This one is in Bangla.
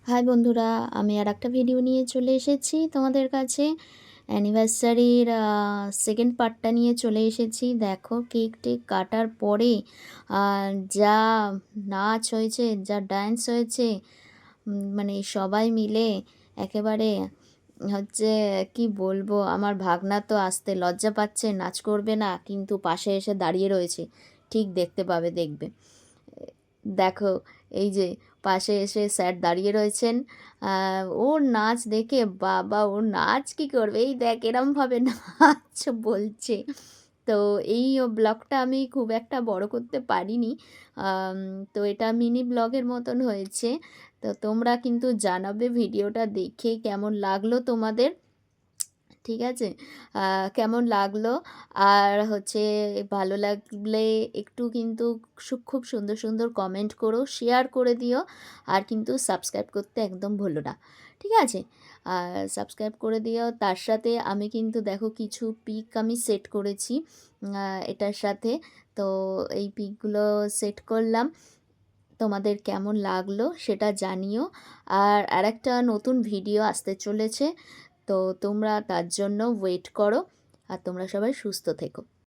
হাই বন্ধুরা, আমি আর একটা ভিডিও নিয়ে চলে এসেছি তোমাদের কাছে। অ্যানিভার্সারির সেকেন্ড পার্টটা নিয়ে চলে এসেছি। দেখো, কেক টেক কাটার পরে যা নাচ হয়েছে, যা ডান্স হয়েছে, মানে সবাই মিলে একেবারে হচ্ছে, কি বলবো, আমার ভাগনা তো আসতে লজ্জা পাচ্ছে, নাচ করবে না, কিন্তু পাশে এসে দাঁড়িয়ে রয়েছে। ঠিক দেখতে পাবে, দেখবে। দেখো, এই যে পাশে এসে স্যার দাঁড়িয়ে রয়েছেন। ওর নাচ দেখে, বাবা, ওর নাচ কি করবে, এই দেখ এরমভাবে নাচ বলছে। তো এই ব্লগটা আমি খুব একটা বড় করতে পারিনি। আম, তো এটা মিনি ব্লগের মতন হয়েছে। তো তোমরা কিন্তু জানাবে ভিডিওটা দেখে কেমন লাগলো তোমাদের। ঠিক আছে? কেমন লাগলো? আর হচ্ছে, ভালো লাগলে একটু কিন্তু খুব সুন্দর সুন্দর কমেন্ট করো, শেয়ার করে দিও। আর কিন্তু সাবস্ক্রাইব করতে একদম ভুলো না। ঠিক আছে? আর সাবস্ক্রাইব করে দিও। তার সাথে আমি কিন্তু দেখো কিছু পিক আমি সেট করেছি এটার সাথে। তো এই পিকগুলো সেট করলাম। তোমাদের কেমন লাগলো সেটা জানিও। আর আরেকটা নতুন ভিডিও আসতে চলেছে। তো তোমরা তার জন্য ওয়েট করো। আর তোমরা সবাই সুস্থ থেকো।